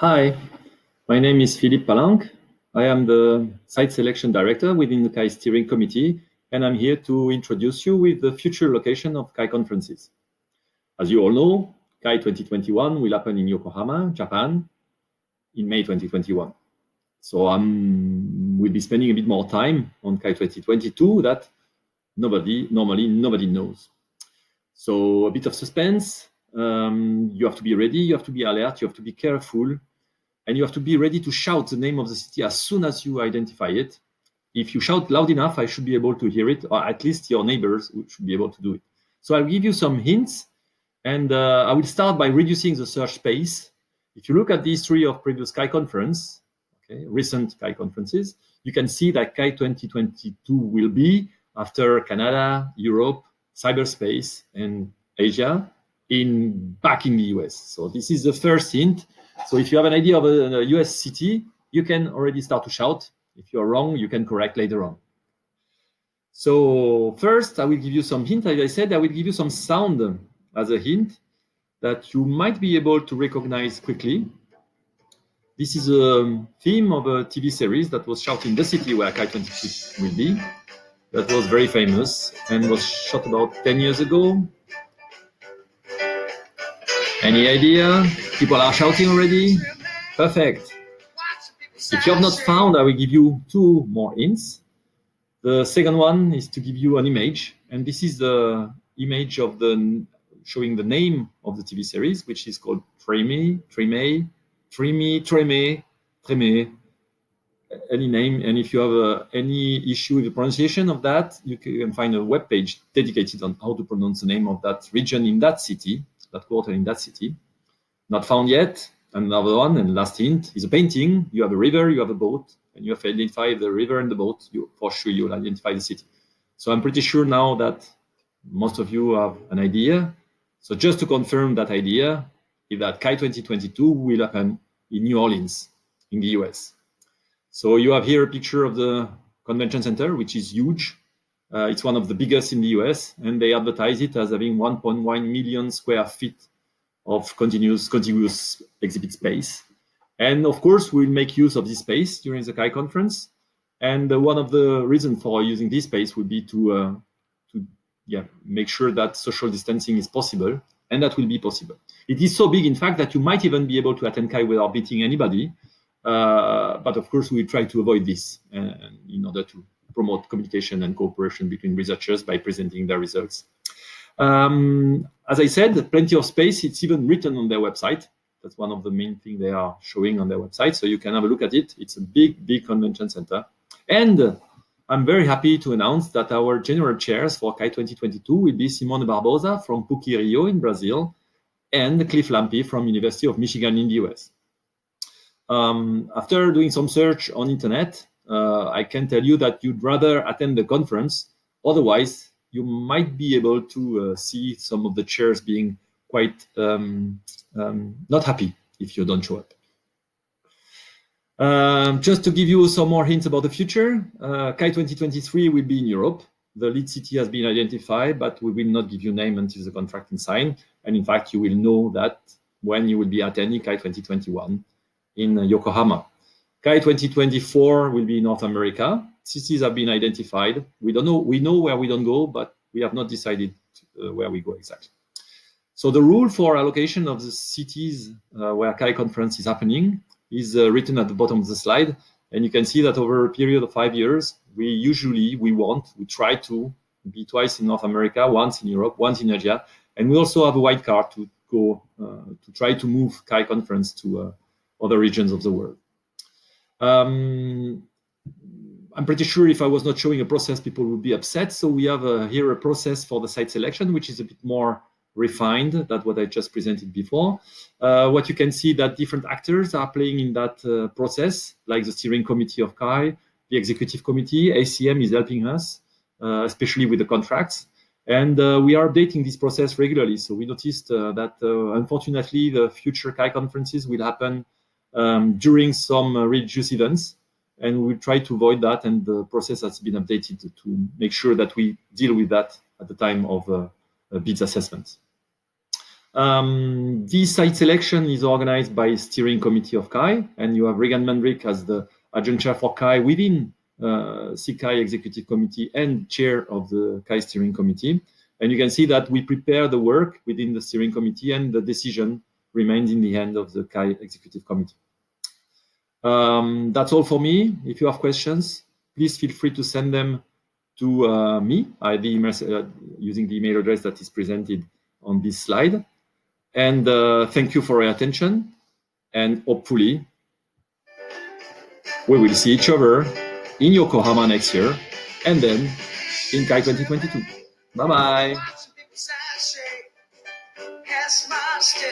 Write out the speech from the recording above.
Hi, my name is Phil Palanque. I am the site selection director within the CHI steering committee, and I'm here to introduce you with the future location of CHI conferences. As you all know, CHI 2021 will happen in Yokohama, Japan, in May 2021. So we'll be spending a bit more time on CHI 2022 that normally nobody knows. So a bit of suspense. You have to be ready, you have to be alert, you have to be careful, and you have to be ready to shout the name of the city as soon as you identify it. If you shout loud enough, I should be able to hear it, or at least your neighbors should be able to do it. So I'll give you some hints, and I will start by reducing the search space. If you look at the history of previous CHI conference, recent CHI conferences, you can see that CHI 2022 will be after Canada, Europe, cyberspace, and Asia, back in the US. So this is the first hint. So if you have an idea of a US city, you can already start to shout. If you're wrong, you can correct later on. So first, I will give you some hint. As I said, I will give you some sound as a hint that you might be able to recognize quickly. This is a theme of a TV series that was shot in the city where CHI 2022 will be. That was very famous and was shot about 10 years ago. Any idea? People are shouting already? Perfect. If you have not found, I will give you two more hints. The second one is to give you an image, and this is the image of showing the name of the TV series, which is called Treme, any name. And if you have any issue with the pronunciation of that, you can find a web page dedicated on how to pronounce the name of that region in that city, that quarter in that city. Not found yet. Another one, and last hint, is a painting. You have a river, you have a boat, and you have to identify the river and the boat. For sure, you'll identify the city. So I'm pretty sure now that most of you have an idea. So just to confirm that idea, is that CHI 2022 will happen in New Orleans, in the US. So you have here a picture of the convention center, which is huge. It's one of the biggest in the US, and they advertise it as having 1.1 million square feet of contiguous exhibit space. And of course, we'll make use of this space during the CHI conference. And one of the reasons for using this space would be to make sure that social distancing is possible, and that will be possible. It is so big, in fact, that you might even be able to attend CHI without meeting anybody. But of course, we try to avoid this in order to promote communication and cooperation between researchers by presenting their results. As I said, plenty of space. It's even written on their website. That's one of the main things they are showing on their website. So you can have a look at it. It's a big, big convention center. And I'm very happy to announce that our general chairs for CHI 2022 will be Simone Barbosa from PUC Rio in Brazil and Cliff Lampy from University of Michigan in the US. After doing some search on internet, I can tell you that you'd rather attend the conference. Otherwise, you might be able to see some of the chairs being quite not happy if you don't show up. Just to give you some more hints about the future, CHI 2023 will be in Europe. The lead city has been identified, but we will not give you a name until the contract is signed. And in fact, you will know that when you will be attending CHI 2021 in Yokohama. CHI 2024 will be in North America. Cities have been identified. We don't know. We know where we don't go, but we have not decided where we go exactly. So the rule for allocation of the cities where CHI conference is happening is written at the bottom of the slide. And you can see that over a period of 5 years, we try to be twice in North America, once in Europe, once in Asia. And we also have a white card to go to try to move CHI conference to other regions of the world. I'm pretty sure if I was not showing a process, people would be upset. So we have here a process for the site selection, which is a bit more refined than what I just presented before. What you can see that different actors are playing in that process, like the steering committee of CHI, the executive committee. ACM is helping us, especially with the contracts. And we are updating this process regularly. So we noticed that unfortunately, the future CHI conferences will happen during some religious events. And we will try to avoid that, and the process has been updated to make sure that we deal with that at the time of bids assessments. This site selection is organized by steering committee of CHI, and you have Regan Mandrick as the adjunct chair for CHI within SIGCHI executive committee and chair of the CHI steering committee. And you can see that we prepare the work within the steering committee, and the decision remains in the hand of the CHI executive committee. That's all for me. If you have questions, please feel free to send them to me using the email address that is presented on this slide. And thank you for your attention. And hopefully, we will see each other in Yokohama next year, and then in CHI 2022. Bye-bye.